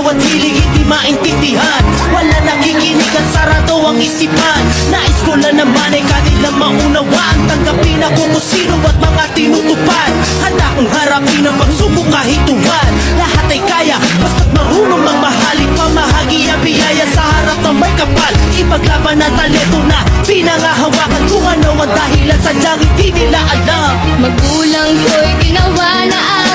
bawat hilig hindi maintindihan. Wala nakikinig at sarado ang isipan. Nais ko na naman ay kanilang maunawaan. Tanggapin ako kung sino at mga tinutupad. Handa kong harapin ang pagsubok kahit tuwad. Lahat ay kaya, basta't marunong magmahalin. Pamahagi ang biyaya sa harap ng may kapal. Ipaglaban ang talento na pinangahawakan. Kung ano ang dahilan sadyang hindi nila alam. Magulang ko'y ginawa na